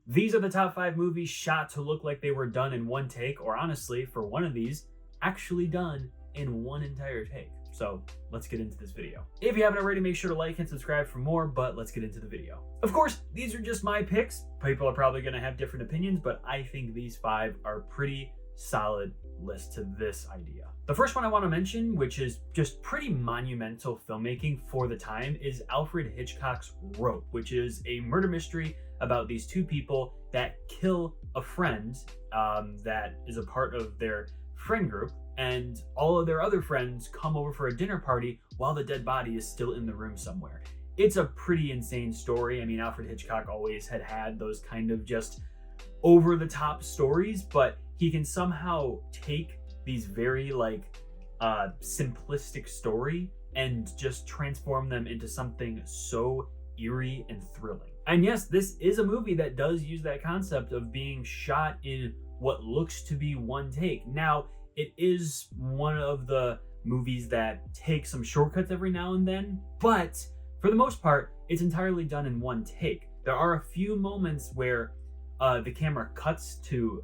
These are the top 5 movies shot to look like they were done in one take, or honestly, for one of these, actually done in one entire take. So let's get into this video. If you haven't already, make sure to like and subscribe for more, but let's get into the video. Of course, these are just my picks. People are probably gonna have different opinions, but I think these 5 are pretty solid list to this idea. The first one I want to mention, which is just pretty monumental filmmaking for the time, is Alfred Hitchcock's Rope, which is a murder mystery about these two people that kill a friend that is a part of their friend group, and all of their other friends come over for a dinner party while the dead body is still in the room somewhere. It's a pretty insane story. I mean, Alfred Hitchcock always had those kind of just over the top stories, but he can somehow take these very simplistic story and just transform them into something so eerie and thrilling. And yes, this is a movie that does use that concept of being shot in what looks to be one take. Now, it is one of the movies that take some shortcuts every now and then, but for the most part, it's entirely done in one take. There are a few moments where the camera cuts to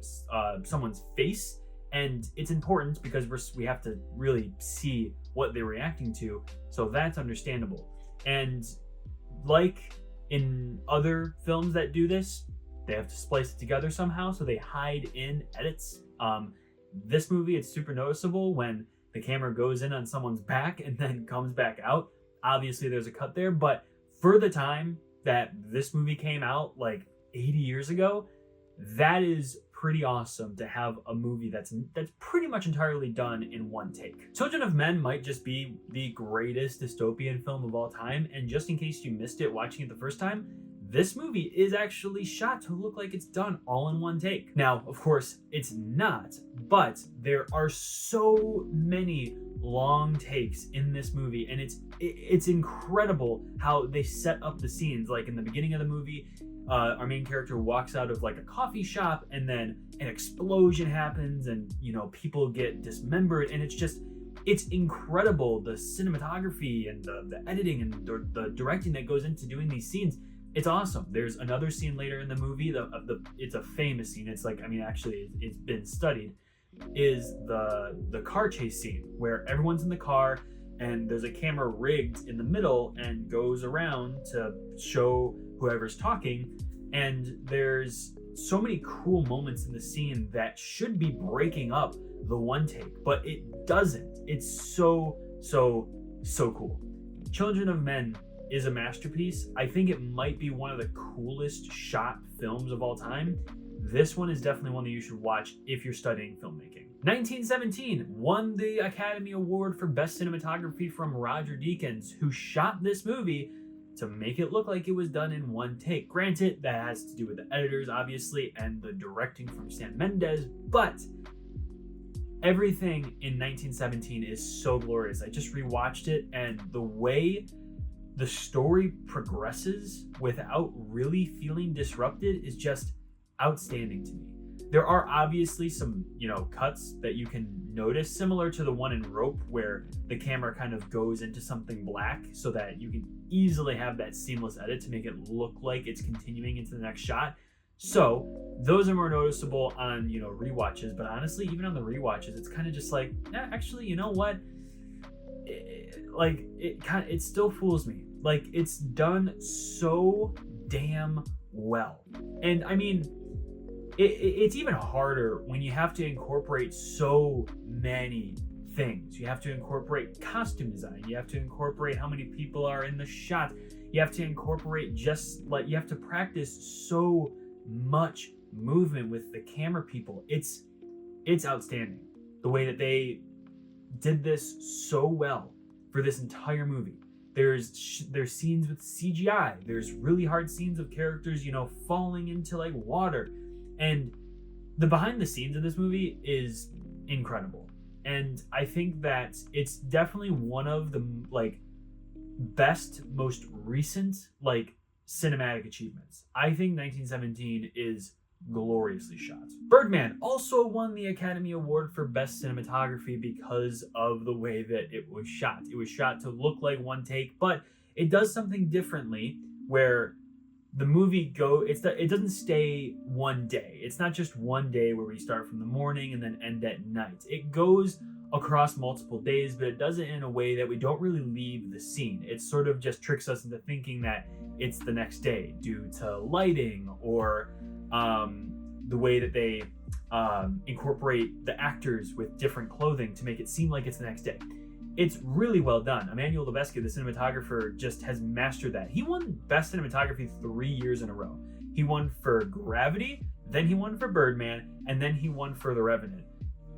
someone's face, and it's important because we have to really see what they're reacting to, so that's understandable. And like in other films that do this, they have to splice it together somehow, so they hide in edits. This movie, it's super noticeable when the camera goes in on someone's back and then comes back out. Obviously, there's a cut there, but for the time that this movie came out, like 80 years ago, that is pretty awesome to have a movie that's pretty much entirely done in one take. Children of Men might just be the greatest dystopian film of all time, and just in case you missed it watching it the first time, this movie is actually shot to look like it's done all in one take. Now, of course, it's not, but there are so many long takes in this movie, and it's incredible how they set up the scenes. Like in the beginning of the movie, our main character walks out of like a coffee shop, and then an explosion happens, and people get dismembered, and it's incredible, the cinematography and the editing and the directing that goes into doing these scenes. It's awesome. There's another scene later in the movie, it's a famous scene. It's actually it's been studied, is the car chase scene where everyone's in the car and there's a camera rigged in the middle and goes around to show whoever's talking, and there's so many cool moments in the scene that should be breaking up the one take, but it doesn't. It's so cool. Children of Men is a masterpiece. I think it might be one of the coolest shot films of all time. This one is definitely one that you should watch if you're studying filmmaking. 1917 won the Academy Award for Best Cinematography from Roger Deakins, who shot this movie to make it look like it was done in one take. Granted, that has to do with the editors, obviously, and the directing from Sam Mendes, but everything in 1917 is so glorious. I just rewatched it, and the way the story progresses without really feeling disrupted is just outstanding to me. There are obviously some, cuts that you can notice, similar to the one in Rope, where the camera kind of goes into something black so that you can easily have that seamless edit to make it look like it's continuing into the next shot. So those are more noticeable on, rewatches, but honestly, even on the rewatches, it's kind of just like, actually, you know what? It still fools me. Like, it's done so damn well. And I mean, it's even harder when you have to incorporate so many things. You have to incorporate costume design. You have to incorporate how many people are in the shot. You have to incorporate you have to practice so much movement with the camera people. It's outstanding the way that they did this so well for this entire movie. There's scenes with CGI. There's really hard scenes of characters, falling into like water. And the behind the scenes of this movie is incredible. And I think that it's definitely one of the best, most recent cinematic achievements. I think 1917 is gloriously shot. Birdman also won the Academy Award for Best Cinematography because of the way that it was shot. It was shot to look like one take, but it does something differently where the movie it doesn't stay one day. It's not just one day where we start from the morning and then end at night. It goes across multiple days, but it does it in a way that we don't really leave the scene. It sort of just tricks us into thinking that it's the next day due to lighting or the way that they incorporate the actors with different clothing to make it seem like it's the next day. It's really well done. Emmanuel Lubezki, the cinematographer, just has mastered that. He won Best Cinematography 3 years in a row. He won for Gravity, then he won for Birdman, and then he won for The Revenant.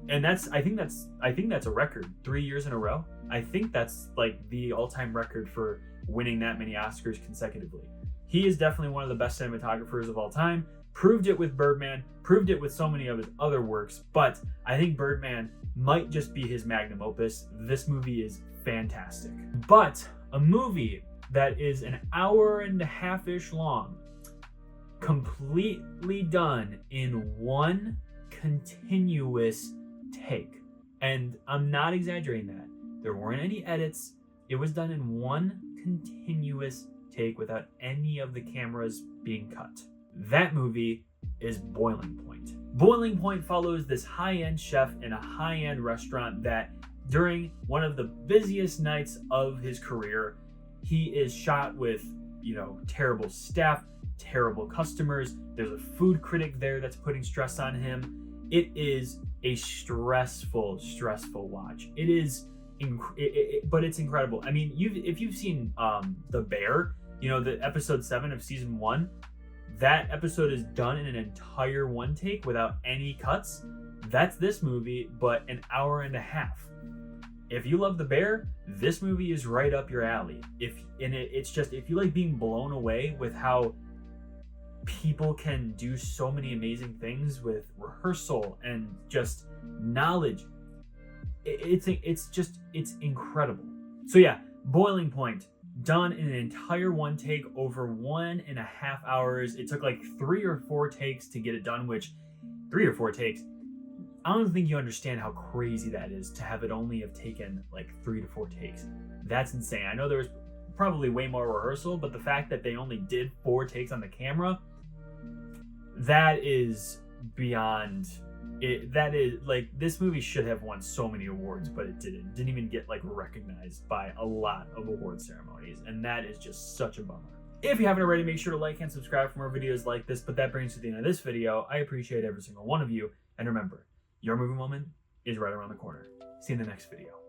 And I think that's a record. 3 years in a row. I think that's like the all-time record for winning that many Oscars consecutively. He is definitely one of the best cinematographers of all time. Proved it with Birdman, proved it with so many of his other works, but I think Birdman might just be his magnum opus. This movie is fantastic. But a movie that is an hour and a half-ish long, completely done in one continuous take. And I'm not exaggerating that. There weren't any edits. It was done in one continuous take without any of the cameras being cut. That movie is Boiling Point. Boiling Point follows this high-end chef in a high-end restaurant that during one of the busiest nights of his career, he is shot with, terrible staff, terrible customers. There's a food critic there that's putting stress on him. It is a stressful watch. It is, but it's incredible. I mean, if you've seen The Bear, the episode 7 of season 1, that episode is done in an entire one take without any cuts. That's this movie, but an hour and a half. If you love The Bear, this movie is right up your alley. If you like being blown away with how people can do so many amazing things with rehearsal and just knowledge, it's incredible. So yeah, Boiling Point, done in an entire one take over 1.5 hours. It took like 3 or 4 takes to get it done, which 3 or 4 takes, I don't think you understand how crazy that is to have it only have taken like 3 to 4 takes. That's insane. I know there was probably way more rehearsal, but the fact that they only did 4 takes on the camera, that is beyond it. That is like, this movie should have won so many awards, but it didn't even get like recognized by a lot of award ceremonies, and that is just such a bummer. If you haven't already, make sure to like and subscribe for more videos like this. But that brings us to the end of this video. I appreciate every single one of you, and remember, your movie moment is right around the corner. See you in the next video.